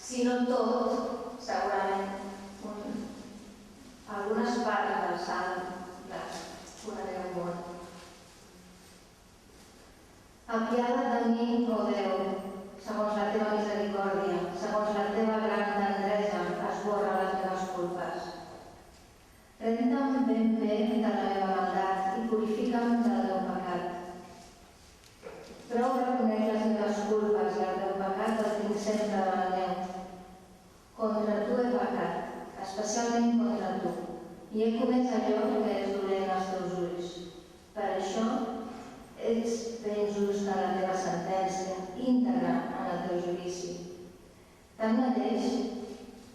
si no tot, segurament algunes parts del sant les coneixeu molt. Apiada't de mi, oh Déu, segons la teva misericòrdia, segons la teva gran tendresa, esborra les meves culpes. Renta-me ben bé de la meva maldat i purifica'm del meu pecat. Prou reconeix les meves culpes i el meu pecat el tinc sempre davant meu. Contra tu he pecat, especialment contra tu, i he comès allò que és dolent als teus ulls. Per això ets ben just en la teva sentència, íntegra en el teu judici. Tanmateix,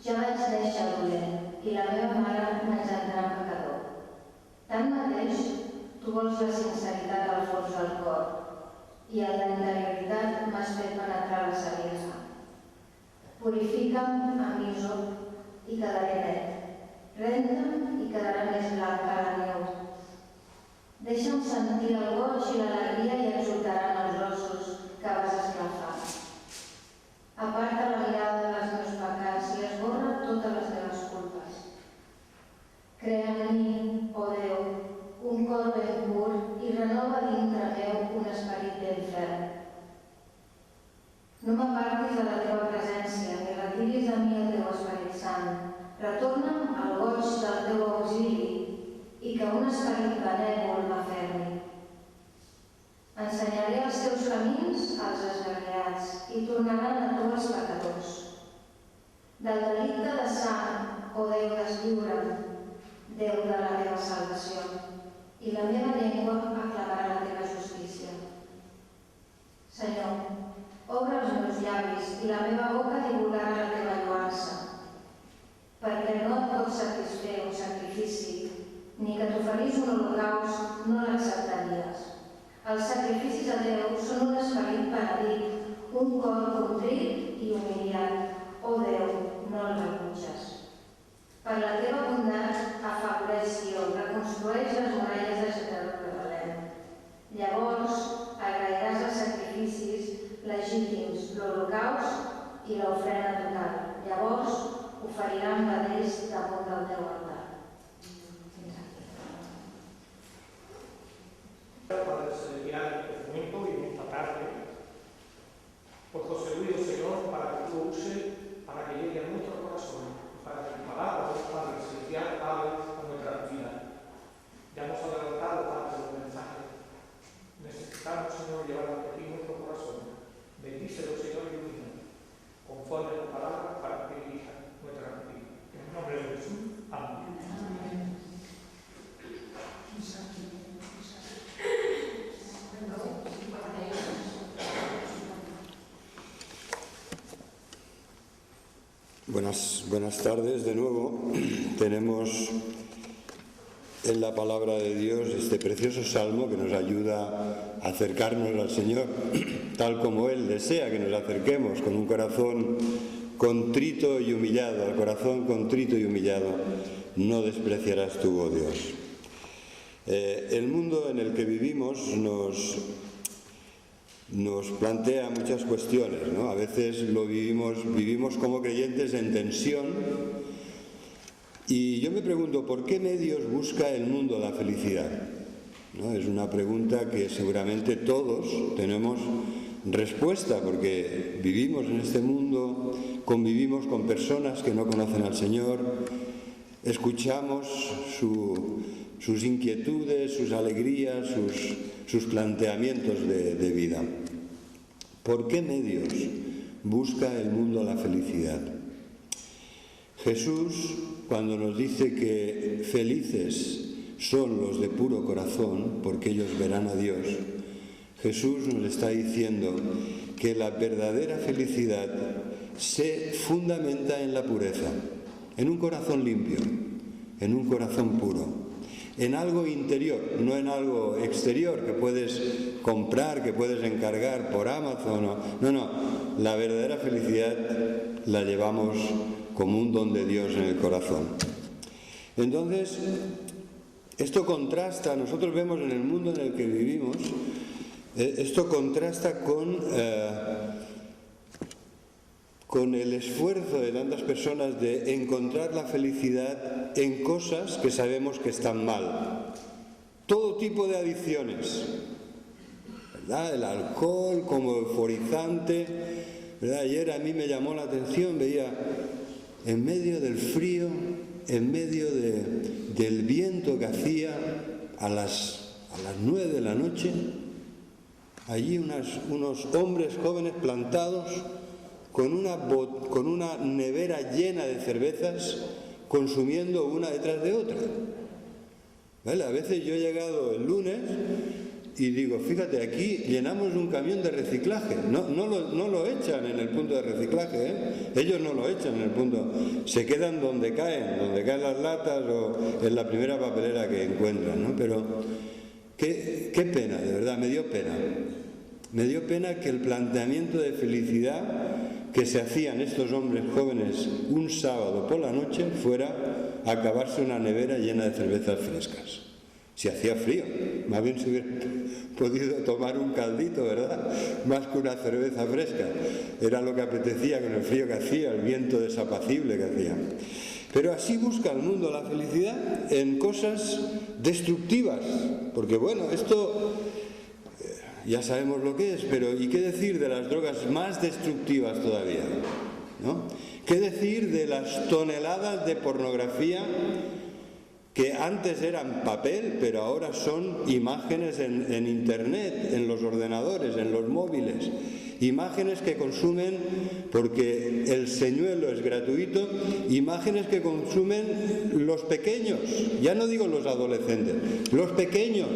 ja vaig néixer dolent i la meva mare m'engendrà pecador. Tanmateix, tu vols la sinceritat al fons del cor i en la interioritat m'has fet penetrar la saviesa. Purifica'm amb isop i quedaré net. Renta'm i quedarà més blanc que la neu. Deixa'm sentir el goig i l'alegria i exultaran els ossos que vas esclafar. Aparta la mirada dels meus pecats i esborra totes les meves culpes. Crea en mi, oh Déu, un cor ben pur i renova dintre meu un esperit ben ferm. No m'apartis de la teva presència ni retiris de mi el teu Esperit Sant. Retorna'm al goig del teu auxili i que un esperit benèvol m'afermi. Ensenyaré els teus camins als esgarriats i tornaran a tu els pecadors. Del delicte de sang, oh Déu, deslliura'm, Déu de la teva salvació, i la meva llengua aclamarà la teva justícia. Senyor, obre els meus llavis i la meva boca divulgarà la teva lloança, perquè no et pot satisfer un sacrifici, ni que t'oferís un holocaust no l'acceptaries. Els sacrificis a Déu són un esperit penedit, un cor contrit i humiliat. Oh Déu, no el rebutges. Per la teva bondat, afavoreix Sió, reconstrueix les muralles de Jerusalem. Llavors, agrairàs els sacrificis legítims, l'holocaust i l'ofrena total. Llavors, oferiran vedells damunt del teu altar. Para celebrar este momento y en esta tarde, por José Luis, Señor, para que tú uses, para que llegue a nuestro corazón, para que tu palabra, Padre Celestial, hable a nuestra vida. Ya hemos adelantado parte del mensaje. Necesitamos, Señor, llevar aquí nuestro corazón. Bendícelo, Señor, y ilumina, conforme a tu palabra, para que dirija nuestra vida. En el nombre de Jesús. Amén. Buenas tardes de nuevo. Tenemos en la palabra de Dios este precioso salmo que nos ayuda a acercarnos al Señor tal como Él desea que nos acerquemos, con un corazón contrito y humillado. Al corazón contrito y humillado no despreciarás tú, oh Dios. El mundo en el que vivimos nos plantea muchas cuestiones, ¿no? A veces vivimos como creyentes en tensión, y yo me pregunto, ¿por qué medios busca el mundo la felicidad? ¿No? Es una pregunta que seguramente todos tenemos respuesta, porque vivimos en este mundo, convivimos con personas que no conocen al Señor, escuchamos sus inquietudes, sus alegrías, sus planteamientos de vida. ¿Por qué medios busca el mundo la felicidad? Jesús, cuando nos dice que felices son los de puro corazón, porque ellos verán a Dios, Jesús nos está diciendo que la verdadera felicidad se fundamenta en la pureza, en un corazón limpio, en un corazón puro, en algo interior, no en algo exterior que puedes comprar, que puedes encargar por Amazon. No, la verdadera felicidad la llevamos como un don de Dios en el corazón. Entonces, esto contrasta, nosotros vemos en el mundo en el que vivimos, con el esfuerzo de tantas personas de encontrar la felicidad en cosas que sabemos que están mal. Todo tipo de adicciones, ¿verdad? El alcohol como euforizante, ¿verdad? Ayer a mí me llamó la atención, veía en medio del frío, en medio del viento que hacía a las 9 de la noche, allí unos hombres jóvenes plantados con una nevera llena de cervezas, consumiendo una detrás de otra. ¿Vale? A veces yo he llegado el lunes y digo, fíjate, aquí llenamos un camión de reciclaje. No lo echan en el punto de reciclaje, ¿eh? Ellos no lo echan en el punto. Se quedan donde caen las latas o en la primera papelera que encuentran, ¿no? Pero qué pena, de verdad, me dio pena. Me dio pena que el planteamiento de felicidad que se hacían estos hombres jóvenes un sábado por la noche fuera acabarse una nevera llena de cervezas frescas. Si hacía frío, más bien se hubiera podido tomar un caldito, ¿verdad? Más que una cerveza fresca. Era lo que apetecía con el frío que hacía, el viento desapacible que hacía. Pero así busca el mundo la felicidad en cosas destructivas. Porque bueno, esto ya sabemos lo que es, pero ¿y qué decir de las drogas más destructivas todavía? ¿No? ¿Qué decir de las toneladas de pornografía que antes eran papel, pero ahora son imágenes en internet, en los ordenadores, en los móviles? Imágenes que consumen, porque el señuelo es gratuito, imágenes que consumen los pequeños, ya no digo los adolescentes, los pequeños,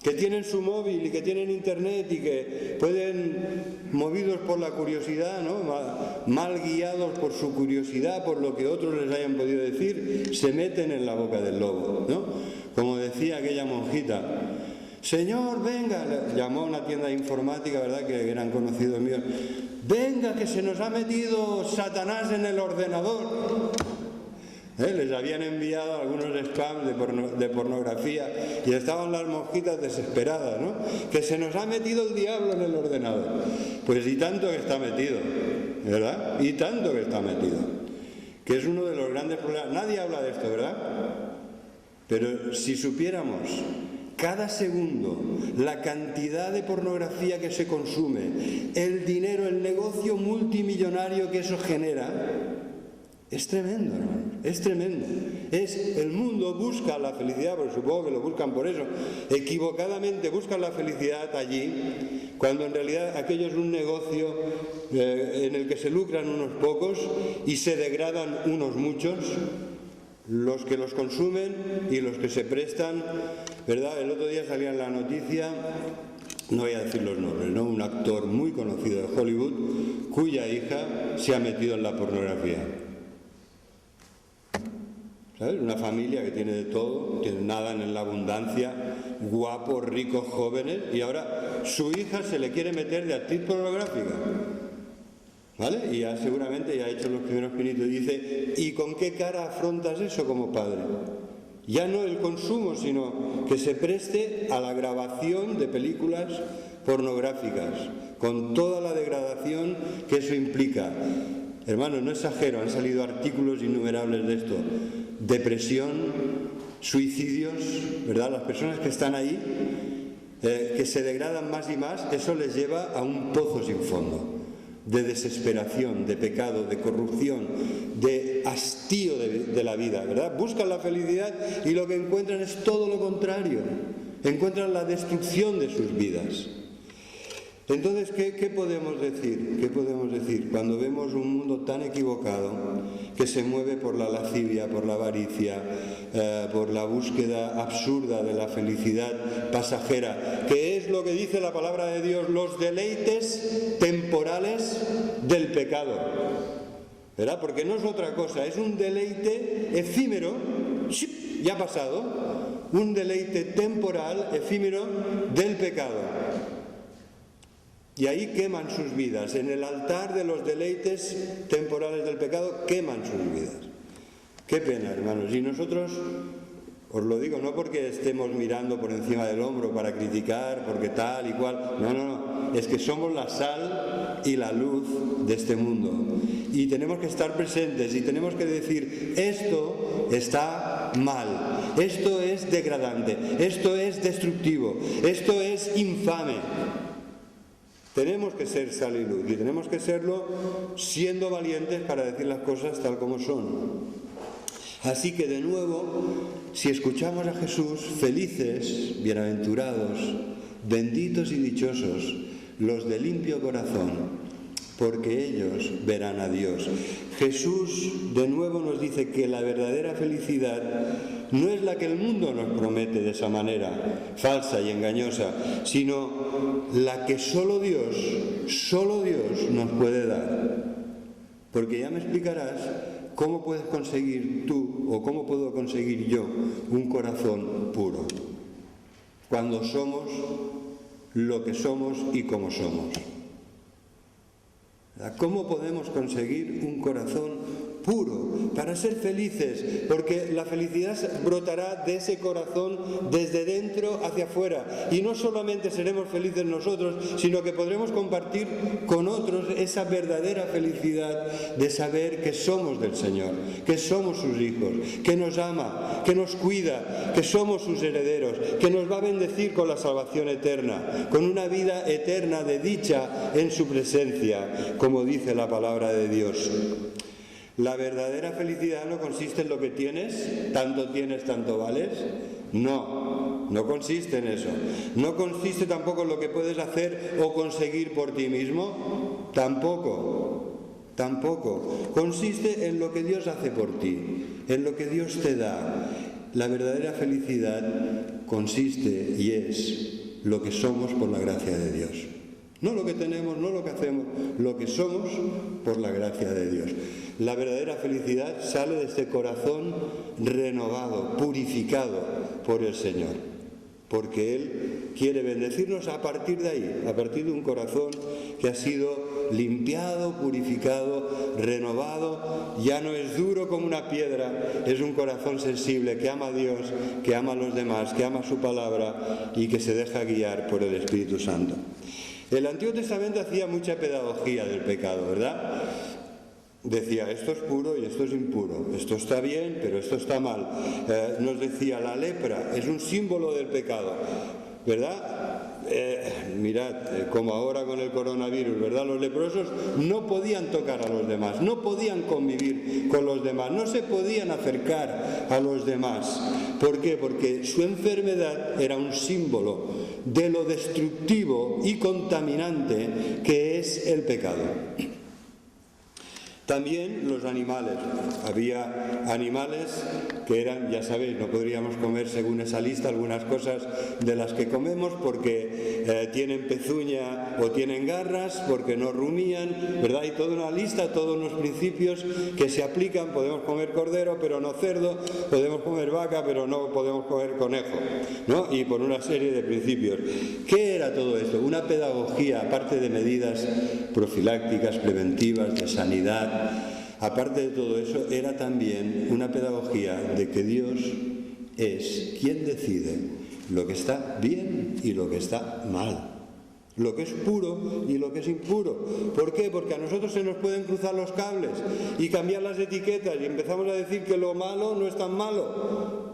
que tienen su móvil y que tienen internet y que pueden, movidos por la curiosidad, ¿no? Mal guiados por su curiosidad, por lo que otros les hayan podido decir, se meten en la boca del lobo, ¿no? Como decía aquella monjita, señor, venga, llamó a una tienda de informática, ¿verdad?, que eran conocidos míos, venga, que se nos ha metido Satanás en el ordenador. Les habían enviado algunos spams de pornografía y estaban las mosquitas desesperadas, ¿no? Que se nos ha metido el diablo en el ordenador. Pues y tanto que está metido, ¿verdad? Y tanto que está metido. Que es uno de los grandes problemas. Nadie habla de esto, ¿verdad? Pero si supiéramos cada segundo la cantidad de pornografía que se consume, el dinero, el negocio multimillonario que eso genera, es tremendo, hermano, es tremendo. El mundo busca la felicidad, porque supongo que lo buscan por eso, equivocadamente buscan la felicidad allí, cuando en realidad aquello es un negocio en el que se lucran unos pocos y se degradan unos muchos, los que los consumen y los que se prestan, ¿verdad? El otro día salía en la noticia, no voy a decir los nombres, ¿no? Un actor muy conocido de Hollywood cuya hija se ha metido en la pornografía. ¿Sabes? Una familia que tiene de todo, tiene nada en la abundancia, guapos, ricos, jóvenes, y ahora su hija se le quiere meter de actriz pornográfica. ¿Vale? Y ya seguramente ya ha hecho los primeros pinitos y dice, ¿y con qué cara afrontas eso como padre? Ya no el consumo, sino que se preste a la grabación de películas pornográficas, con toda la degradación que eso implica. Hermano, no exagero, han salido artículos innumerables de esto. Depresión, suicidios, ¿verdad? Las personas que están ahí, que se degradan más y más, eso les lleva a un pozo sin fondo, de desesperación, de pecado, de corrupción, de hastío de la vida, ¿verdad? Buscan la felicidad y lo que encuentran es todo lo contrario. Encuentran la destrucción de sus vidas. Entonces, ¿qué podemos decir? ¿Qué podemos decir cuando vemos un mundo tan equivocado que se mueve por la lascivia, por la avaricia, por la búsqueda absurda de la felicidad pasajera, que es lo que dice la palabra de Dios, los deleites temporales del pecado? ¿Verdad? Porque no es otra cosa, es un deleite efímero, ya ha pasado, un deleite temporal, efímero del pecado. Y ahí queman sus vidas, en el altar de los deleites temporales del pecado, queman sus vidas. Qué pena, hermanos. Y nosotros, os lo digo, no porque estemos mirando por encima del hombro para criticar, porque tal y cual, no, es que somos la sal y la luz de este mundo. Y tenemos que estar presentes y tenemos que decir, esto está mal, esto es degradante, esto es destructivo, esto es infame. Tenemos que ser sal y luz y tenemos que serlo siendo valientes para decir las cosas tal como son. Así que de nuevo, si escuchamos a Jesús, felices, bienaventurados, benditos y dichosos los de limpio corazón, porque ellos verán a Dios. Jesús de nuevo nos dice que la verdadera felicidad no es la que el mundo nos promete de esa manera, falsa y engañosa, sino la que solo Dios nos puede dar. Porque ya me explicarás cómo puedes conseguir tú o cómo puedo conseguir yo un corazón puro, cuando somos lo que somos y como somos. ¿Cómo podemos conseguir un corazón puro para ser felices? Porque la felicidad brotará de ese corazón desde dentro hacia afuera. Y no solamente seremos felices nosotros, sino que podremos compartir con otros esa verdadera felicidad de saber que somos del Señor, que somos sus hijos, que nos ama, que nos cuida, que somos sus herederos, que nos va a bendecir con la salvación eterna, con una vida eterna de dicha en su presencia, como dice la palabra de Dios. La verdadera felicidad no consiste en lo que tienes, tanto vales. No consiste en eso. No consiste tampoco en lo que puedes hacer o conseguir por ti mismo. Tampoco. Consiste en lo que Dios hace por ti, en lo que Dios te da. La verdadera felicidad consiste y es lo que somos por la gracia de Dios. No lo que tenemos, no lo que hacemos, lo que somos por la gracia de Dios. La verdadera felicidad sale de este corazón renovado, purificado por el Señor, porque Él quiere bendecirnos a partir de ahí, a partir de un corazón que ha sido limpiado, purificado, renovado. Ya no es duro como una piedra, es un corazón sensible que ama a Dios, que ama a los demás, que ama su palabra y que se deja guiar por el Espíritu Santo. El Antiguo Testamento hacía mucha pedagogía del pecado, ¿verdad? Decía, esto es puro y esto es impuro, esto está bien, pero esto está mal. Nos decía, la lepra es un símbolo del pecado, ¿verdad? Mirad, como ahora con el coronavirus, ¿verdad? Los leprosos no podían tocar a los demás, no podían convivir con los demás, no se podían acercar a los demás. ¿Por qué? Porque su enfermedad era un símbolo de lo destructivo y contaminante que es el pecado. También los animales. Había animales que eran, ya sabéis, no podríamos comer según esa lista algunas cosas de las que comemos porque tienen pezuña o tienen garras, porque no rumían, ¿verdad? Hay toda una lista, todos unos principios que se aplican. Podemos comer cordero, pero no cerdo, podemos comer vaca, pero no podemos comer conejo, ¿no? Y por una serie de principios. ¿Qué era todo esto? Una pedagogía, aparte de medidas profilácticas, preventivas, de sanidad. Aparte de todo eso, era también una pedagogía de que Dios es quien decide lo que está bien y lo que está mal, lo que es puro y lo que es impuro. ¿Por qué? Porque a nosotros se nos pueden cruzar los cables y cambiar las etiquetas y empezamos a decir que lo malo no es tan malo.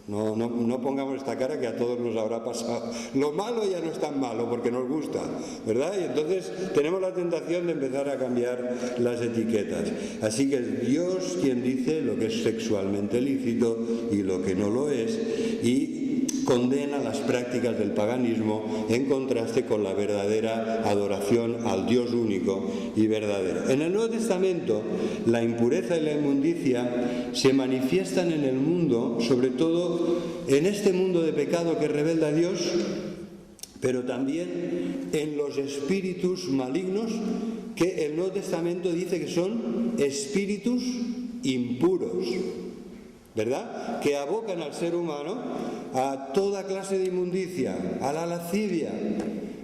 No pongamos esta cara que a todos nos habrá pasado. Lo malo ya no es tan malo porque nos gusta, ¿verdad? Y entonces tenemos la tentación de empezar a cambiar las etiquetas. Así que es Dios quien dice lo que es sexualmente lícito y lo que no lo es, y condena las prácticas del paganismo en contraste con la verdadera adoración al Dios único y verdadero. En el Nuevo Testamento, la impureza y la inmundicia se manifiestan en el mundo, sobre todo en este mundo de pecado que rebelde a Dios, pero también en los espíritus malignos que el Nuevo Testamento dice que son espíritus impuros, ¿verdad? Que abocan al ser humano a toda clase de inmundicia, a la lascivia,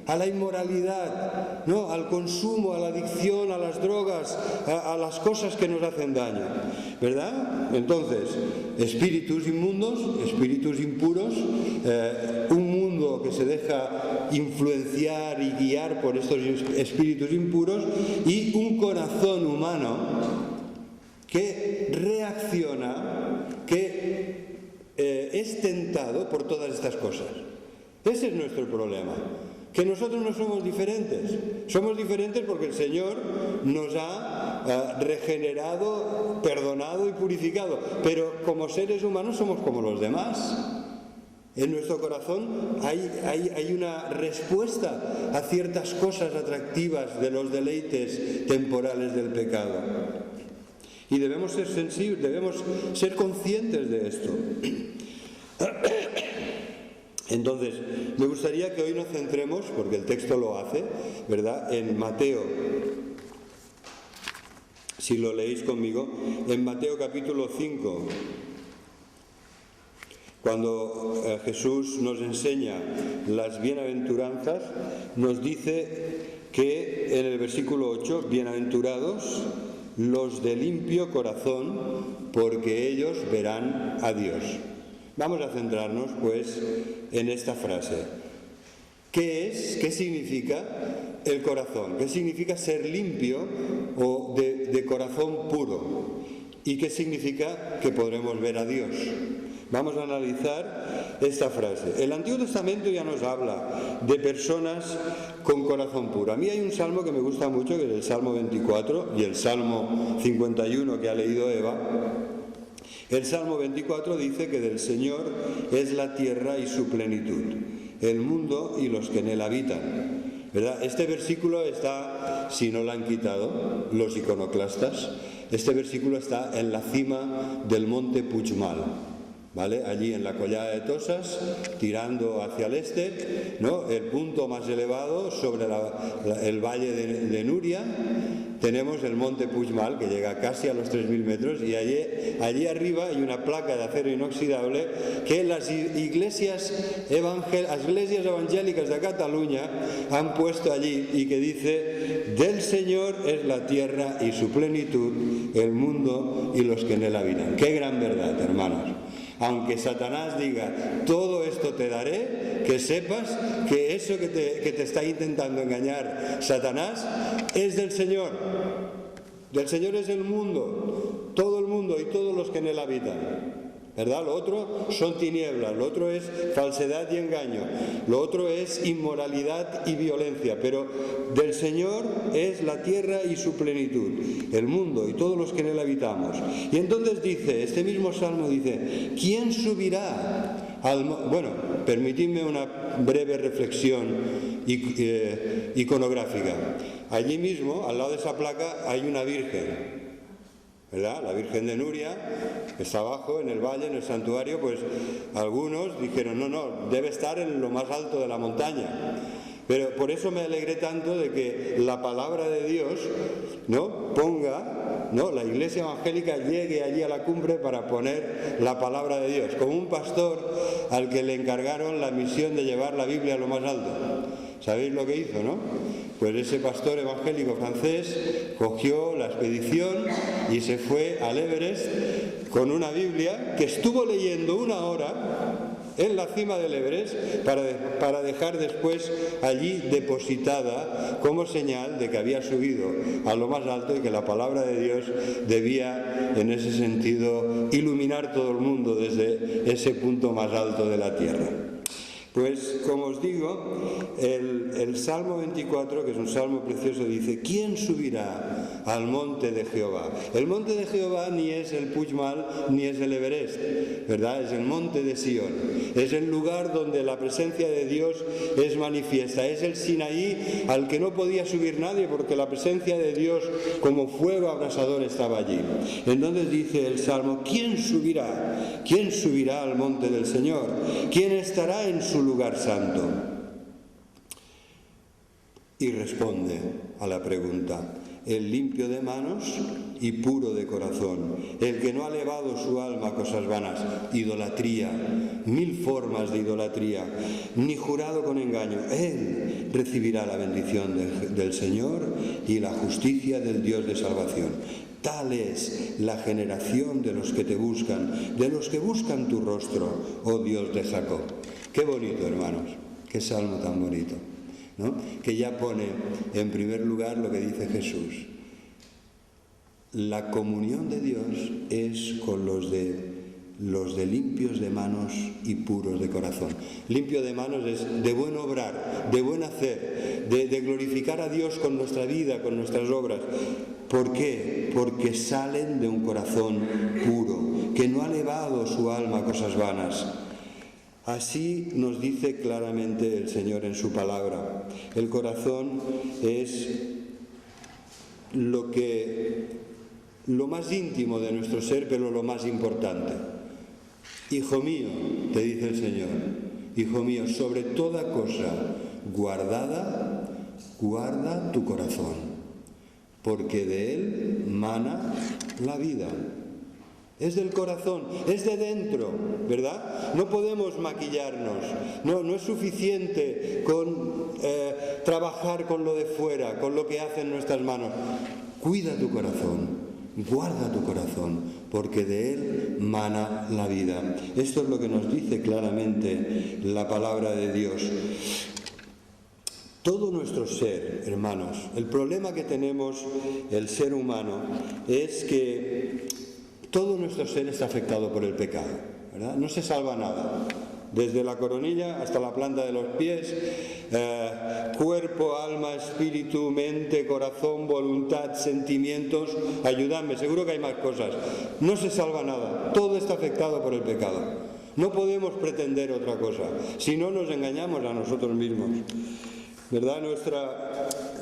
a la inmoralidad, ¿no? Al consumo, a la adicción, a las drogas, a las cosas que nos hacen daño, ¿verdad? Entonces, espíritus inmundos, espíritus impuros, un mundo mundo que se deja influenciar y guiar por estos espíritus impuros, y un corazón humano que reacciona, que es tentado por todas estas cosas. Ese es nuestro problema, que nosotros no somos diferentes. Somos diferentes porque el Señor nos ha regenerado, perdonado y purificado, pero como seres humanos somos como los demás. En nuestro corazón hay una respuesta a ciertas cosas atractivas de los deleites temporales del pecado. Y debemos ser sensibles, debemos ser conscientes de esto. Entonces, me gustaría que hoy nos centremos, porque el texto lo hace, ¿verdad?, en Mateo. Si lo leéis conmigo, en Mateo capítulo 5, cuando Jesús nos enseña las bienaventuranzas, nos dice que en el versículo 8, bienaventurados los de limpio corazón, porque ellos verán a Dios. Vamos a centrarnos, pues, en esta frase. ¿Qué es? ¿Qué significa el corazón? ¿Qué significa ser limpio o de corazón puro? ¿Y qué significa que podremos ver a Dios? Vamos a analizar esta frase. El Antiguo Testamento ya nos habla de personas con corazón puro. A mí hay un salmo que me gusta mucho, que es el Salmo 24 y el Salmo 51 que ha leído Eva. El Salmo 24 dice que del Señor es la tierra y su plenitud, el mundo y los que en él habitan. ¿Verdad? Este versículo está, si no lo han quitado los iconoclastas, este versículo está en la cima del monte Puigmal, ¿vale? Allí en la collada de Tosas, tirando hacia el este, ¿no?, el punto más elevado sobre el valle de Núria, tenemos el monte Puigmal, que llega casi a los 3.000 metros, y allí arriba hay una placa de acero inoxidable que las iglesias evangélicas de Cataluña han puesto allí, y que dice: del Señor es la tierra y su plenitud, el mundo y los que en él habitan. ¡Qué gran verdad, hermanos! Aunque Satanás diga: todo esto te daré, que sepas que eso que te está intentando engañar Satanás es del Señor. Del Señor es el mundo, todo el mundo y todos los que en él habitan. ¿Verdad? Lo otro son tinieblas, lo otro es falsedad y engaño, lo otro es inmoralidad y violencia, pero del Señor es la tierra y su plenitud, el mundo y todos los que en él habitamos. Y entonces dice, este mismo salmo dice: ¿quién subirá al monte? Bueno, permitidme una breve reflexión iconográfica. Allí mismo, al lado de esa placa, hay una virgen, ¿verdad? La Virgen de Núria está abajo, en el valle, en el santuario. Pues algunos dijeron: no, debe estar en lo más alto de la montaña. Pero por eso me alegré tanto de que la palabra de Dios, ¿no?, ponga, ¿no?, la iglesia evangélica llegue allí a la cumbre para poner la palabra de Dios, como un pastor al que le encargaron la misión de llevar la Biblia a lo más alto. ¿Sabéis lo que hizo, no? Pues ese pastor evangélico francés cogió la expedición y se fue al Everest con una Biblia que estuvo leyendo 1 hora en la cima del Everest para dejar después allí depositada como señal de que había subido a lo más alto y que la palabra de Dios debía, en ese sentido, iluminar todo el mundo desde ese punto más alto de la tierra. Pues, como os digo, el Salmo 24, que es un salmo precioso, dice: ¿quién subirá al monte de Jehová? El monte de Jehová ni es el Puigmal ni es el Everest, ¿verdad? Es el monte de Sión. Es el lugar donde la presencia de Dios es manifiesta. Es el Sinaí al que no podía subir nadie, porque la presencia de Dios como fuego abrasador estaba allí. Entonces dice el salmo: ¿quién subirá? ¿Quién subirá al monte del Señor? ¿Quién estará en su lugar santo? Y responde a la pregunta: el limpio de manos y puro de corazón, el que no ha elevado su alma a cosas vanas, idolatría, 1000 formas de idolatría, ni jurado con engaño. Él recibirá la bendición del Señor y la justicia del Dios de salvación. Tal es la generación de los que te buscan, de los que buscan tu rostro, oh Dios de Jacob. Qué bonito, hermanos. Qué salmo tan bonito, ¿no? Que ya pone en primer lugar lo que dice Jesús. La comunión de Dios es con los de limpios de manos y puros de corazón. Limpio de manos es de buen obrar, de buen hacer, de glorificar a Dios con nuestra vida, con nuestras obras. ¿Por qué? Porque salen de un corazón puro, que no ha elevado su alma a cosas vanas. Así nos dice claramente el Señor en su palabra. El corazón es lo más íntimo de nuestro ser, pero lo más importante. Hijo mío, te dice el Señor, hijo mío, sobre toda cosa guarda tu corazón, porque de él mana la vida. Es del corazón, es de dentro, ¿verdad? No podemos maquillarnos, no es suficiente con trabajar con lo de fuera, con lo que hacen nuestras manos. Cuida tu corazón. Guarda tu corazón, porque de él mana la vida. Esto es lo que nos dice claramente la palabra de Dios. Todo nuestro ser, hermanos, el problema que tenemos el ser humano es que todo nuestro ser está afectado por el pecado, ¿verdad? No se salva nada. Desde la coronilla hasta la planta de los pies, cuerpo, alma, espíritu, mente, corazón, voluntad, sentimientos. Ayudadme, seguro que hay más cosas. No se salva nada, todo está afectado por el pecado. No podemos pretender otra cosa, si no nos engañamos a nosotros mismos, ¿verdad?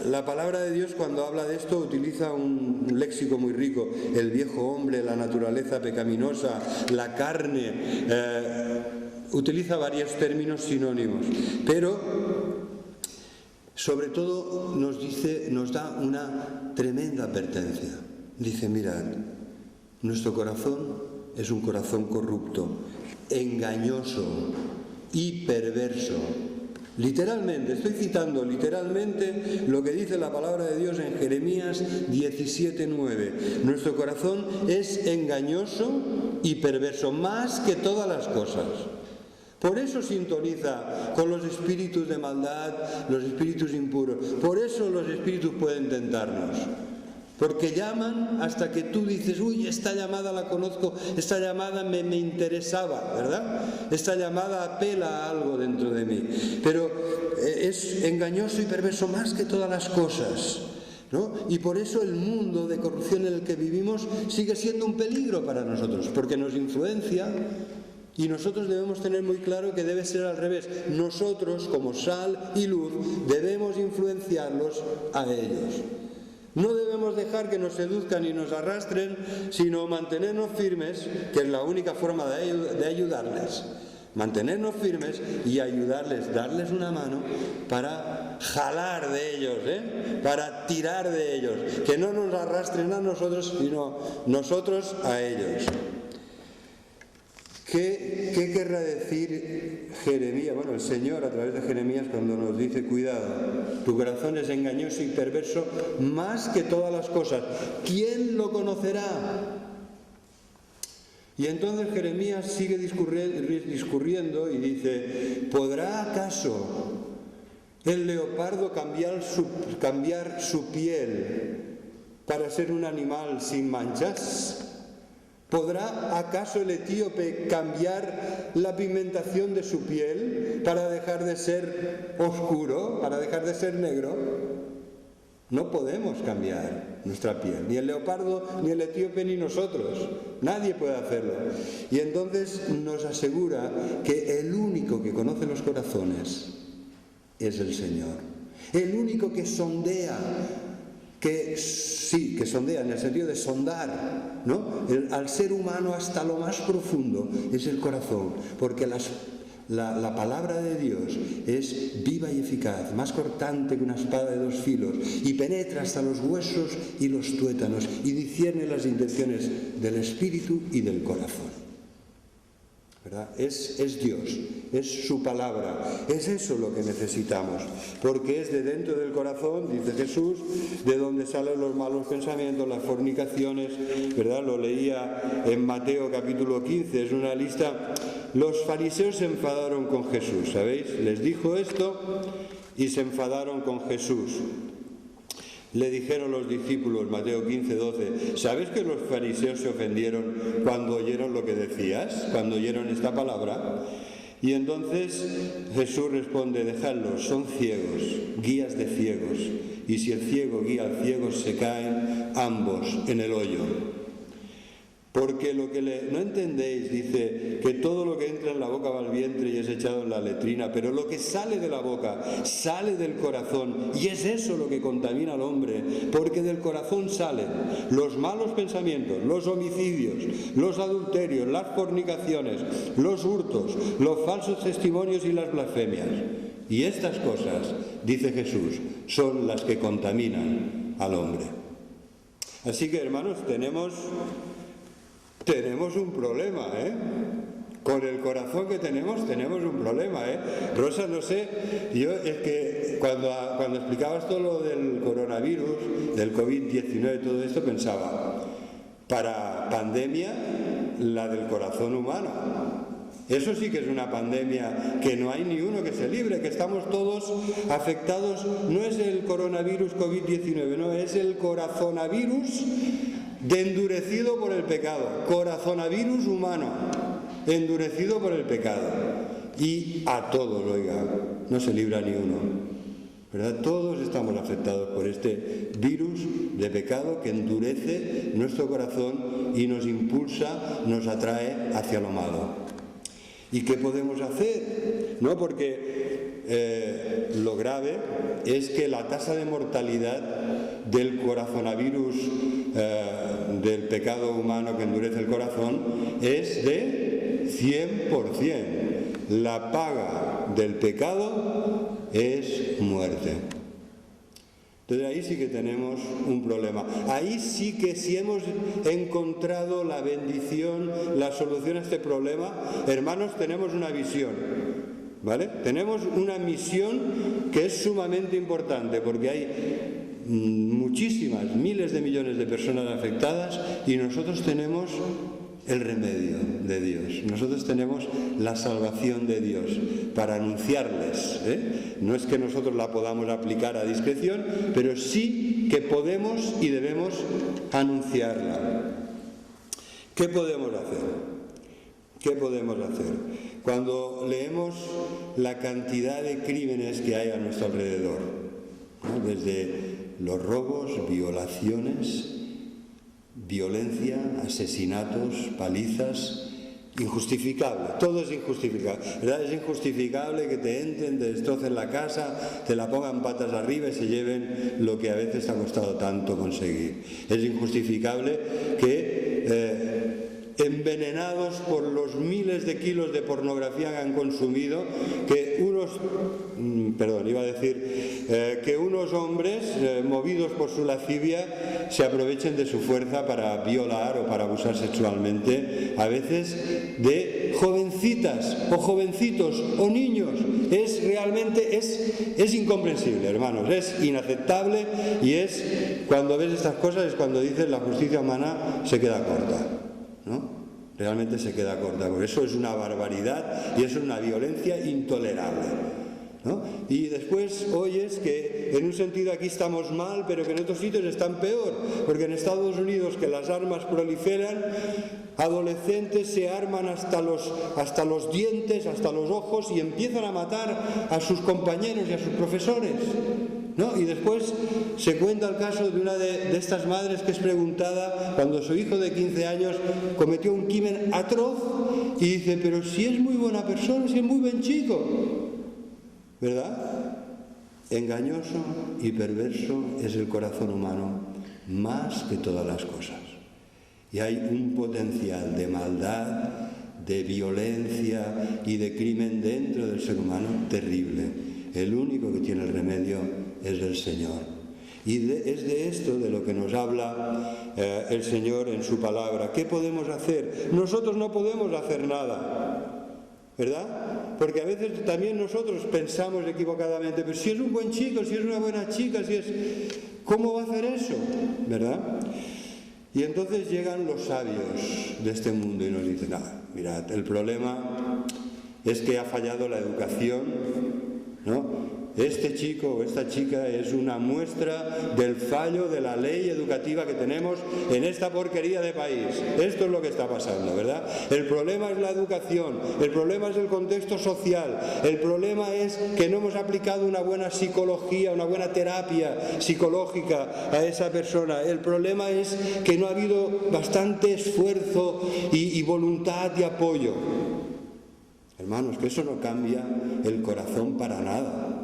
La palabra de Dios, cuando habla de esto, utiliza un léxico muy rico: el viejo hombre, la naturaleza pecaminosa, la carne. Utiliza varios términos sinónimos, pero sobre todo nos da una tremenda advertencia. Dice: mirad, nuestro corazón es un corazón corrupto, engañoso y perverso. Literalmente, estoy citando literalmente lo que dice la palabra de Dios en Jeremías 17:9. Nuestro corazón es engañoso y perverso, más que todas las cosas. Por eso sintoniza con los espíritus de maldad, los espíritus impuros. Por eso los espíritus pueden tentarnos. Porque llaman hasta que tú dices: uy, esta llamada la conozco, esta llamada me interesaba, ¿verdad? Esta llamada apela a algo dentro de mí. Pero es engañoso y perverso más que todas las cosas, ¿no? Y por eso el mundo de corrupción en el que vivimos sigue siendo un peligro para nosotros, porque nos influencia. Y nosotros debemos tener muy claro que debe ser al revés. Nosotros, como sal y luz, debemos influenciarlos a ellos. No debemos dejar que nos seduzcan y nos arrastren, sino mantenernos firmes, que es la única forma de ayudarles. Mantenernos firmes y ayudarles, darles una mano para jalar de ellos, para tirar de ellos. Que no nos arrastren a nosotros, sino nosotros a ellos. ¿Qué querrá decir Jeremías? Bueno, el Señor a través de Jeremías, cuando nos dice: cuidado, tu corazón es engañoso y perverso más que todas las cosas. ¿Quién lo conocerá? Y entonces Jeremías sigue discurriendo y dice: ¿podrá acaso el leopardo cambiar su piel para ser un animal sin manchas? ¿Podrá acaso el etíope cambiar la pigmentación de su piel para dejar de ser oscuro, para dejar de ser negro? No podemos cambiar nuestra piel, ni el leopardo, ni el etíope, ni nosotros. Nadie puede hacerlo. Y entonces nos asegura que el único que conoce los corazones es el Señor. El único que sondea, que sondea en el sentido de sondar, ¿no? Al ser humano hasta lo más profundo es el corazón, porque la palabra de Dios es viva y eficaz, más cortante que una espada de 2 filos, y penetra hasta los huesos y los tuétanos y discierne las intenciones del espíritu y del corazón. ¿Verdad? Es Dios, es su palabra, es eso lo que necesitamos, porque es de dentro del corazón, dice Jesús, de donde salen los malos pensamientos, las fornicaciones, ¿verdad? Lo leía en Mateo capítulo 15, es una lista los fariseos se enfadaron con Jesús, ¿sabéis? Les dijo esto y se enfadaron con Jesús. Le dijeron los discípulos, Mateo 15, 12, ¿sabes que los fariseos se ofendieron cuando oyeron lo que decías? Cuando oyeron esta palabra. Y entonces Jesús responde, dejadlos, son ciegos, guías de ciegos. Y si el ciego guía al ciego, se caen ambos en el hoyo. Porque no entendéis, dice, que todo lo que entra en la boca va al vientre y es echado en la letrina, pero lo que sale de la boca sale del corazón, y es eso lo que contamina al hombre, porque del corazón salen los malos pensamientos, los homicidios, los adulterios, las fornicaciones, los hurtos, los falsos testimonios y las blasfemias. Y estas cosas, dice Jesús, son las que contaminan al hombre. Así que, hermanos, tenemos un problema, ¿eh? Con el corazón que tenemos un problema, ¿eh? Rosa, no sé, yo es que cuando explicabas todo lo del coronavirus, del COVID-19, todo esto, pensaba, para pandemia, la del corazón humano. Eso sí que es una pandemia que no hay ni uno que se libre, que estamos todos afectados. No es el coronavirus COVID-19, no, es el corazonavirus endurecido por el pecado, corazonavirus humano, endurecido por el pecado. Y a todos, oiga, no se libra ni uno, ¿verdad? Todos estamos afectados por este virus de pecado que endurece nuestro corazón y nos impulsa, nos atrae hacia lo malo. ¿Y qué podemos hacer? ¿No? Porque lo grave es que la tasa de mortalidad del corazonavirus, del pecado humano que endurece el corazón, es de 100%. La paga del pecado es muerte. Entonces ahí sí que tenemos un problema. Ahí sí que si hemos encontrado la bendición, la solución a este problema, hermanos, tenemos una visión, ¿vale? Tenemos una misión que es sumamente importante, porque hay muchísimas, miles de millones de personas afectadas y nosotros tenemos el remedio de Dios. Nosotros tenemos la salvación de Dios para anunciarles, ¿eh? No es que nosotros la podamos aplicar a discreción, pero sí que podemos y debemos anunciarla. ¿Qué podemos hacer? ¿Qué podemos hacer? Cuando leemos la cantidad de crímenes que hay a nuestro alrededor, ¿no? Desde los robos, violaciones, violencia, asesinatos, palizas, injustificable, todo es injustificable, ¿verdad? Es injustificable que te entren, te destrocen la casa, te la pongan patas arriba y se lleven lo que a veces te ha costado tanto conseguir. Es injustificable que envenenados por los miles de kilos de pornografía que han consumido, que unos hombres movidos por su lascivia se aprovechen de su fuerza para violar o para abusar sexualmente, a veces de jovencitas o jovencitos o niños. Es realmente incomprensible, hermanos, es inaceptable, y cuando ves estas cosas es cuando dices la justicia humana se queda corta, ¿no? Realmente se queda corta, porque eso es una barbaridad y eso es una violencia intolerable, ¿no? Y después oyes que en un sentido aquí estamos mal, pero que en otros sitios están peor, porque en Estados Unidos, que las armas proliferan, adolescentes se arman hasta los dientes, hasta los ojos, y empiezan a matar a sus compañeros y a sus profesores, ¿no? Y después se cuenta el caso de una de estas madres que es preguntada cuando su hijo de 15 años cometió un crimen atroz y dice, pero si es muy buena persona, si es muy buen chico, ¿verdad? Engañoso y perverso es el corazón humano más que todas las cosas. Y hay un potencial de maldad, de violencia y de crimen dentro del ser humano terrible. El único que tiene el remedio es el Señor. Y es de esto de lo que nos habla el Señor en su palabra. ¿Qué podemos hacer? Nosotros no podemos hacer nada, ¿verdad? Porque a veces también nosotros pensamos equivocadamente, pero si es un buen chico, si es una buena chica, ¿cómo va a hacer eso? ¿Verdad? Y entonces llegan los sabios de este mundo y nos dicen, mirad, el problema es que ha fallado la educación, ¿no? Este chico o esta chica es una muestra del fallo de la ley educativa que tenemos en esta porquería de país. Esto es lo que está pasando, ¿verdad? El problema es la educación, el problema es el contexto social, el problema es que no hemos aplicado una buena psicología, una buena terapia psicológica a esa persona. El problema es que no ha habido bastante esfuerzo y voluntad y apoyo. Hermanos, que eso no cambia el corazón para nada.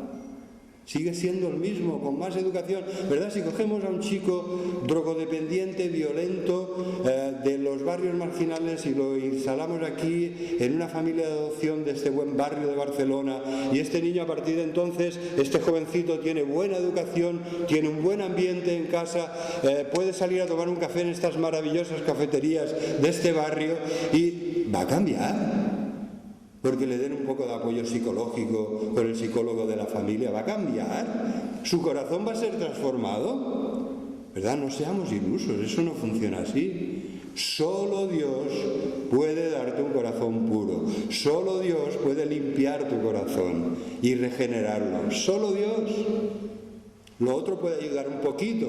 Sigue siendo el mismo, con más educación, ¿verdad? Si cogemos a un chico drogodependiente, violento, de los barrios marginales y lo instalamos aquí en una familia de adopción de este buen barrio de Barcelona, y este niño a partir de entonces, este jovencito tiene buena educación, tiene un buen ambiente en casa, puede salir a tomar un café en estas maravillosas cafeterías de este barrio y va a cambiar. Porque le den un poco de apoyo psicológico con el psicólogo de la familia, va a cambiar, su corazón va a ser transformado, ¿verdad? No seamos ilusos, eso no funciona así. Solo Dios puede darte un corazón puro, solo Dios puede limpiar tu corazón y regenerarlo, solo Dios. Lo otro puede ayudar un poquito,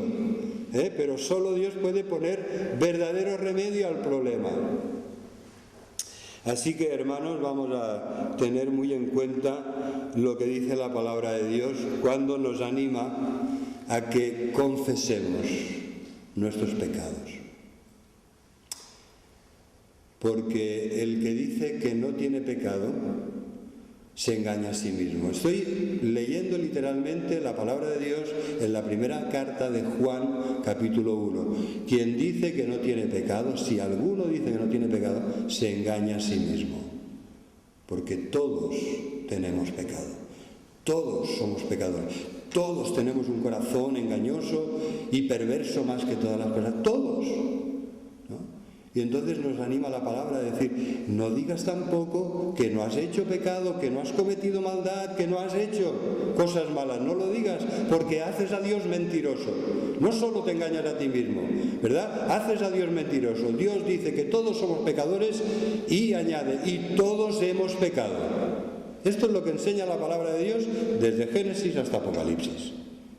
pero solo Dios puede poner verdadero remedio al problema. Así que, hermanos, vamos a tener muy en cuenta lo que dice la palabra de Dios cuando nos anima a que confesemos nuestros pecados. Porque el que dice que no tiene pecado se engaña a sí mismo. Estoy leyendo literalmente la palabra de Dios en la primera carta de Juan, capítulo 1. Quien dice que no tiene pecado, si alguno dice que no tiene pecado, se engaña a sí mismo. Porque todos tenemos pecado. Todos somos pecadores. Todos tenemos un corazón engañoso y perverso más que todas las personas. Todos. Y entonces nos anima la palabra a decir, no digas tampoco que no has hecho pecado, que no has cometido maldad, que no has hecho cosas malas. No lo digas, porque haces a Dios mentiroso. No solo te engañas a ti mismo, ¿verdad? Haces a Dios mentiroso. Dios dice que todos somos pecadores y añade, y todos hemos pecado. Esto es lo que enseña la palabra de Dios desde Génesis hasta Apocalipsis,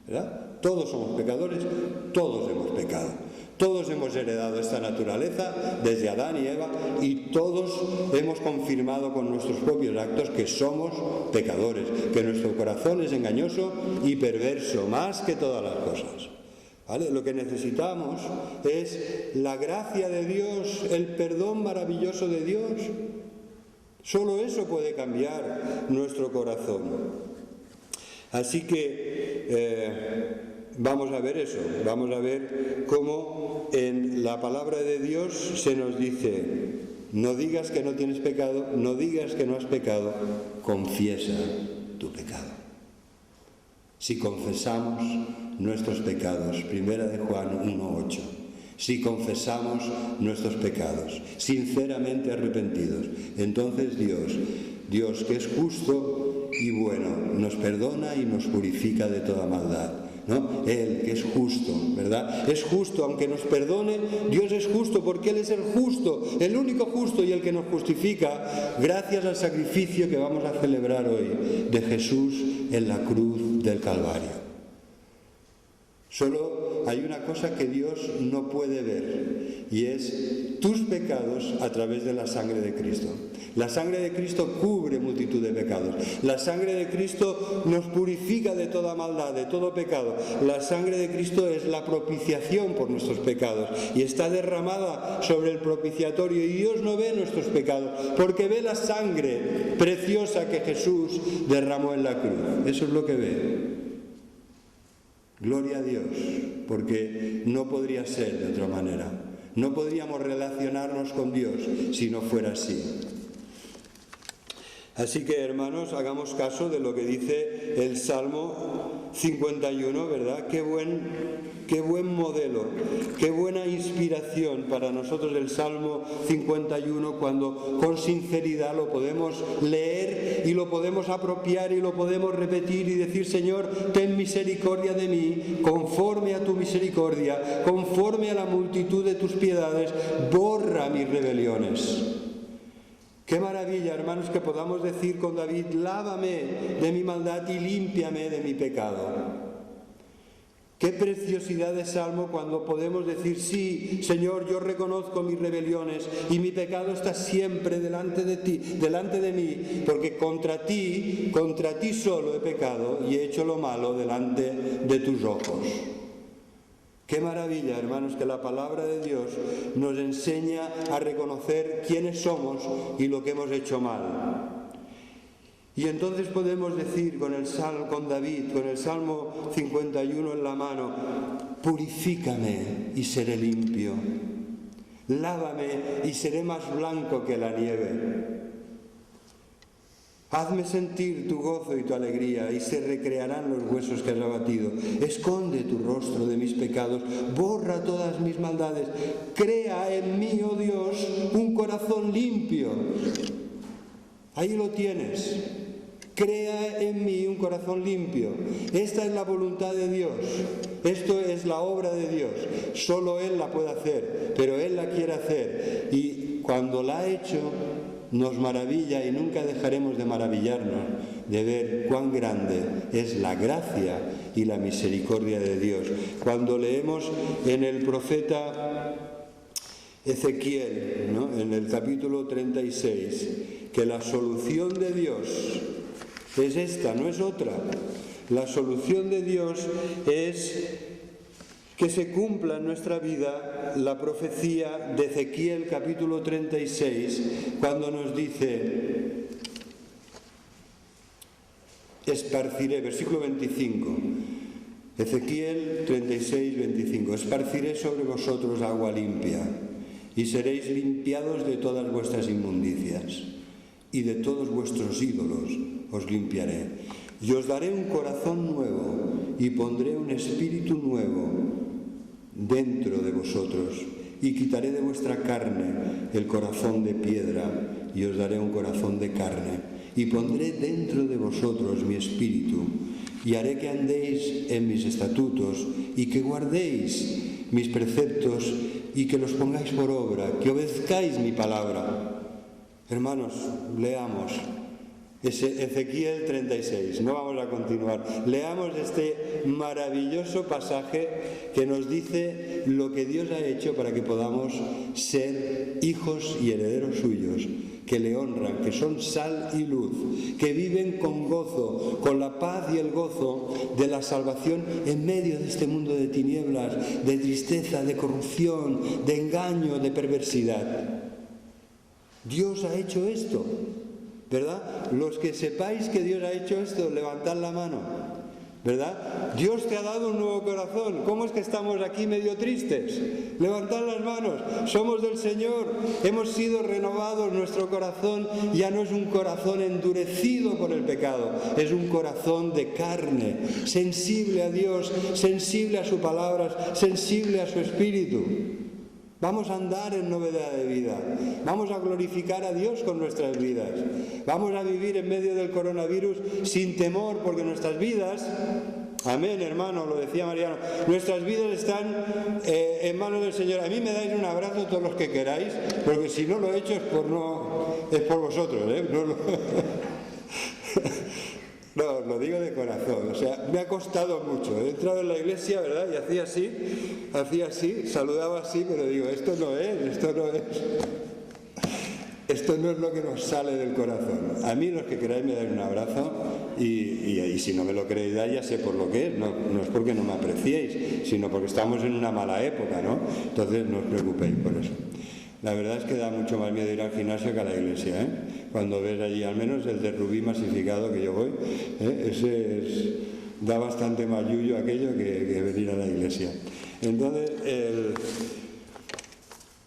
¿verdad? Todos somos pecadores, todos hemos pecado. Todos hemos heredado esta naturaleza desde Adán y Eva y todos hemos confirmado con nuestros propios actos que somos pecadores, que nuestro corazón es engañoso y perverso, más que todas las cosas. ¿Vale? Lo que necesitamos es la gracia de Dios, el perdón maravilloso de Dios. Solo eso puede cambiar nuestro corazón. Así que vamos a ver eso, vamos a ver cómo en la palabra de Dios se nos dice, no digas que no tienes pecado, no digas que no has pecado, confiesa tu pecado. Si confesamos nuestros pecados, primera de Juan 1:8, si confesamos nuestros pecados, sinceramente arrepentidos, entonces Dios que es justo y bueno, nos perdona y nos purifica de toda maldad. ¿No? Él que es justo, ¿verdad? Es justo, aunque nos perdone, Dios es justo porque Él es el justo, el único justo y el que nos justifica gracias al sacrificio que vamos a celebrar hoy de Jesús en la cruz del Calvario. Solo hay una cosa que Dios no puede ver y es tus pecados a través de la sangre de Cristo. La sangre de Cristo cubre multitud de pecados. La sangre de Cristo nos purifica de toda maldad, de todo pecado. La sangre de Cristo es la propiciación por nuestros pecados y está derramada sobre el propiciatorio y Dios no ve nuestros pecados porque ve la sangre preciosa que Jesús derramó en la cruz. Eso es lo que ve. Gloria a Dios, porque no podría ser de otra manera. No podríamos relacionarnos con Dios si no fuera así. Así que, hermanos, hagamos caso de lo que dice el Salmo 51, ¿verdad? Qué buen qué buen modelo, qué buena inspiración para nosotros el Salmo 51, cuando con sinceridad lo podemos leer y lo podemos apropiar y lo podemos repetir y decir: Señor, ten misericordia de mí, conforme a tu misericordia, conforme a la multitud de tus piedades, borra mis rebeliones. Qué maravilla, hermanos, que podamos decir con David: lávame de mi maldad y límpiame de mi pecado. Qué preciosidad de salmo cuando podemos decir: sí, Señor, yo reconozco mis rebeliones y mi pecado está siempre delante de ti, delante de mí, porque contra ti solo he pecado y he hecho lo malo delante de tus ojos. Qué maravilla, hermanos, que la palabra de Dios nos enseña a reconocer quiénes somos y lo que hemos hecho mal. Y entonces podemos decir con David, con el Salmo 51 en la mano: purifícame y seré limpio, lávame y seré más blanco que la nieve. Hazme sentir tu gozo y tu alegría, y se recrearán los huesos que has abatido. Esconde tu rostro de mis pecados, borra todas mis maldades. Crea en mí, oh Dios, un corazón limpio. Ahí lo tienes. Crea en mí un corazón limpio. Esta es la voluntad de Dios. Esto es la obra de Dios. Solo Él la puede hacer, pero Él la quiere hacer. Y cuando la ha hecho, nos maravilla, y nunca dejaremos de maravillarnos de ver cuán grande es la gracia y la misericordia de Dios. Cuando leemos en el profeta Ezequiel, ¿no?, en el capítulo 36, que la solución de Dios es esta, no es otra. La solución de Dios es que se cumpla en nuestra vida la profecía de Ezequiel capítulo 36, cuando nos dice: esparciré, versículo 25, Ezequiel 36, 25, esparciré sobre vosotros agua limpia, y seréis limpiados de todas vuestras inmundicias, y de todos vuestros ídolos os limpiaré. Y os daré un corazón nuevo, y pondré un espíritu nuevo dentro de vosotros, y quitaré de vuestra carne el corazón de piedra, y os daré un corazón de carne, y pondré dentro de vosotros mi espíritu, y haré que andéis en mis estatutos, y que guardéis mis preceptos, y que los pongáis por obra, que obedezcáis mi palabra. Hermanos, leamos Ezequiel 36, no vamos a continuar. Leamos este maravilloso pasaje que nos dice lo que Dios ha hecho para que podamos ser hijos y herederos suyos, que le honran, que son sal y luz, que viven con gozo, con la paz y el gozo de la salvación en medio de este mundo de tinieblas, de tristeza, de corrupción, de engaño, de perversidad. Dios ha hecho esto, ¿verdad? Los que sepáis que Dios ha hecho esto, levantad la mano, ¿verdad? Dios te ha dado un nuevo corazón. ¿Cómo es que estamos aquí medio tristes? Levantad las manos. Somos del Señor. Hemos sido renovados. Nuestro corazón ya no es un corazón endurecido por el pecado. Es un corazón de carne, sensible a Dios, sensible a su palabra, sensible a su espíritu. Vamos a andar en novedad de vida. Vamos a glorificar a Dios con nuestras vidas. Vamos a vivir en medio del coronavirus sin temor, porque nuestras vidas, amén, hermano, lo decía Mariano, nuestras vidas están en manos del Señor. A mí me dais un abrazo todos los que queráis, porque si no lo he hecho es por vosotros, ¿eh? No, lo digo de corazón, o sea, me ha costado mucho. He entrado en la iglesia, ¿verdad? Y hacía así, saludaba así, pero digo, esto no es lo que nos sale del corazón. A mí, los que queráis, me dais un abrazo, y si no me lo queréis dar, ya sé por lo que es. No es porque no me apreciéis, sino porque estamos en una mala época, ¿no? Entonces no os preocupéis por eso. La verdad es que da mucho más miedo ir al gimnasio que a la iglesia, ¿eh? Cuando ves allí, al menos el de Rubí masificado que yo voy, da bastante más yuyo aquello que venir a la iglesia. Entonces,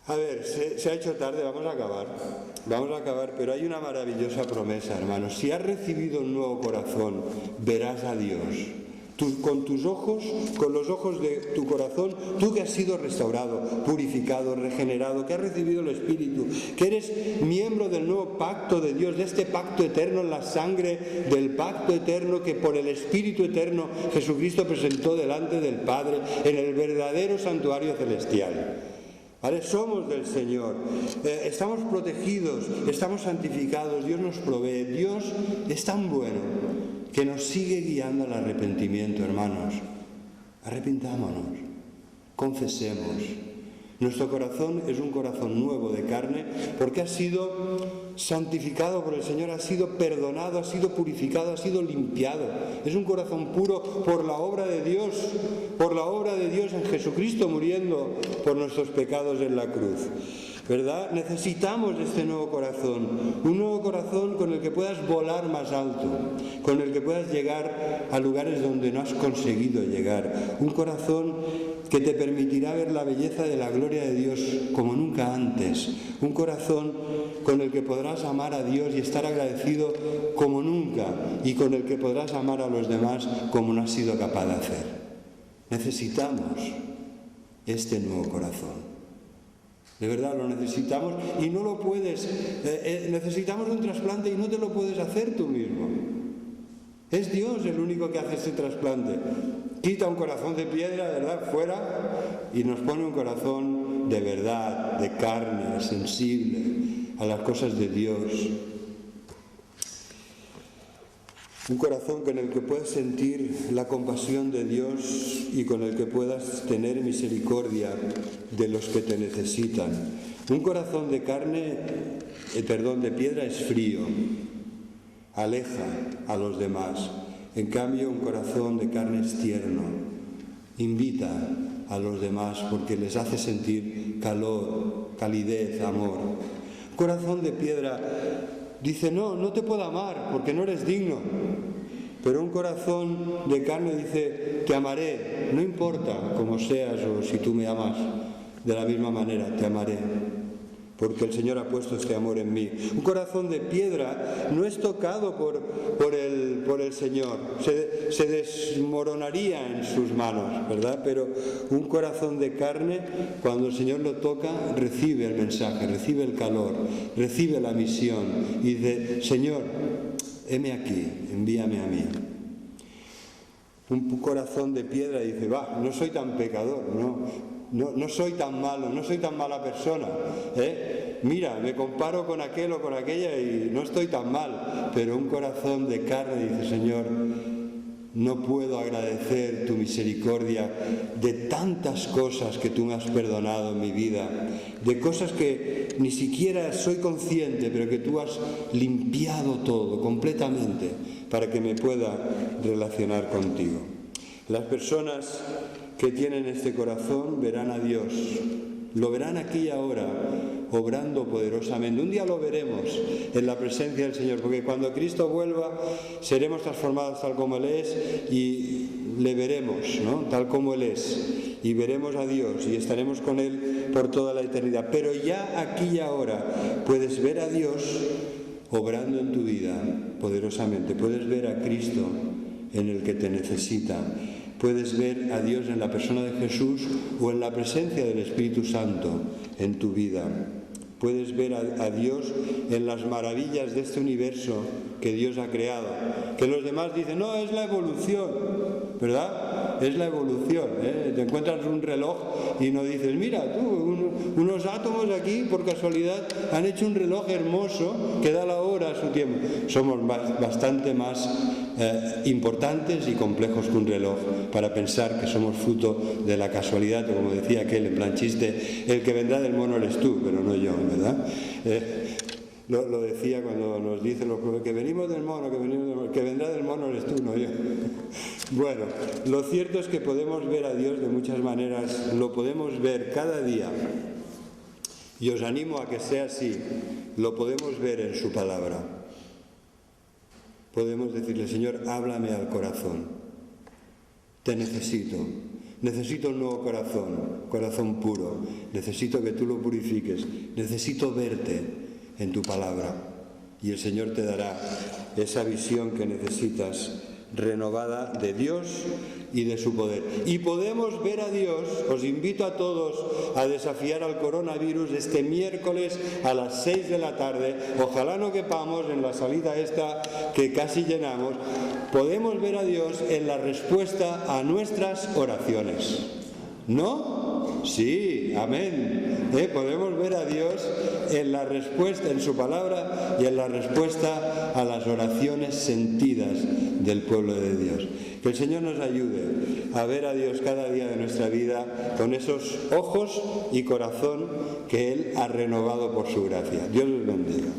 a ver, se ha hecho tarde, vamos a acabar, pero hay una maravillosa promesa, hermanos. Si has recibido un nuevo corazón, verás a Dios. con tus ojos, con los ojos de tu corazón, tú que has sido restaurado, purificado, regenerado, que has recibido el Espíritu, que eres miembro del nuevo pacto de Dios, de este pacto eterno en la sangre del pacto eterno que por el Espíritu eterno Jesucristo presentó delante del Padre en el verdadero santuario celestial. ¿Vale? Somos del Señor, estamos protegidos, estamos santificados, Dios nos provee, Dios es tan bueno que nos sigue guiando al arrepentimiento, hermanos. Arrepintámonos, confesemos. Nuestro corazón es un corazón nuevo de carne porque ha sido santificado por el Señor, ha sido perdonado, ha sido purificado, ha sido limpiado. Es un corazón puro por la obra de Dios en Jesucristo muriendo por nuestros pecados en la cruz. ¿Verdad? Necesitamos este nuevo corazón, un nuevo corazón con el que puedas volar más alto, con el que puedas llegar a lugares donde no has conseguido llegar, un corazón que te permitirá ver la belleza de la gloria de Dios como nunca antes, un corazón con el que podrás amar a Dios y estar agradecido como nunca y con el que podrás amar a los demás como no has sido capaz de hacer. Necesitamos este nuevo corazón. De verdad lo necesitamos y no lo puedes, necesitamos un trasplante y no te lo puedes hacer tú mismo. Es Dios el único que hace este trasplante. Quita un corazón de piedra, ¿verdad?, fuera y nos pone un corazón de verdad, de carne, sensible a las cosas de Dios. Un corazón con el que puedas sentir la compasión de Dios y con el que puedas tener misericordia de los que te necesitan. Un corazón de de piedra es frío, aleja a los demás. En cambio, un corazón de carne es tierno, invita a los demás porque les hace sentir calor, calidez, amor. Un corazón de piedra dice, no te puedo amar porque no eres digno. Pero un corazón de carne dice, te amaré, no importa cómo seas o si tú me amas de la misma manera, te amaré, porque el Señor ha puesto este amor en mí. Un corazón de piedra no es tocado por el Señor, se desmoronaría en sus manos, ¿verdad? Pero un corazón de carne, cuando el Señor lo toca, recibe el mensaje, recibe el calor, recibe la misión y dice, Señor, heme aquí, envíame a mí. Un corazón de piedra dice, no soy tan pecador, no soy tan malo, no soy tan mala persona, mira, me comparo con aquel o con aquella y no estoy tan mal. Pero un corazón de carne dice, Señor, no puedo agradecer tu misericordia de tantas cosas que tú me has perdonado en mi vida, de cosas que ni siquiera soy consciente, pero que tú has limpiado todo completamente para que me pueda relacionar contigo. Las personas que tienen este corazón verán a Dios, lo verán aquí y ahora, obrando poderosamente. Un día lo veremos en la presencia del Señor, porque cuando Cristo vuelva seremos transformados tal como Él es y le veremos, ¿no?, tal como Él es, y veremos a Dios y estaremos con Él por toda la eternidad. Pero ya aquí y ahora puedes ver a Dios obrando en tu vida poderosamente, puedes ver a Cristo en el que te necesita. Puedes ver a Dios en la persona de Jesús o en la presencia del Espíritu Santo en tu vida. Puedes ver a Dios en las maravillas de este universo que Dios ha creado. Que los demás dicen, no, es la evolución, ¿verdad? Es la evolución, ¿eh? Te encuentras un reloj y no dices, mira tú, unos átomos aquí por casualidad han hecho un reloj hermoso que da la hora a su tiempo. Somos bastante más importantes y complejos que un reloj para pensar que somos fruto de la casualidad, o como decía aquel en plan chiste, el que vendrá del mono eres tú, pero no yo, ¿verdad? Lo decía cuando nos dicen los profes, que venimos del mono, que vendrá del mono eres tú, no yo. Bueno, lo cierto es que podemos ver a Dios de muchas maneras, lo podemos ver cada día, y os animo a que sea así, lo podemos ver en su palabra. Podemos decirle, Señor, háblame al corazón, te necesito un nuevo corazón puro, necesito que tú lo purifiques, necesito verte en tu palabra, y el Señor te dará esa visión que necesitas renovada de Dios y de su poder. Y podemos ver a Dios. Os invito a todos a desafiar al coronavirus este miércoles a las 6 de la tarde. Ojalá no quepamos en la salida esta que casi llenamos. Podemos ver a Dios en la respuesta a nuestras oraciones. ¿No? Sí, amén. Podemos ver a Dios en la respuesta, en su palabra, y en la respuesta a las oraciones sentidas del pueblo de Dios. Que el Señor nos ayude a ver a Dios cada día de nuestra vida con esos ojos y corazón que Él ha renovado por su gracia. Dios los bendiga.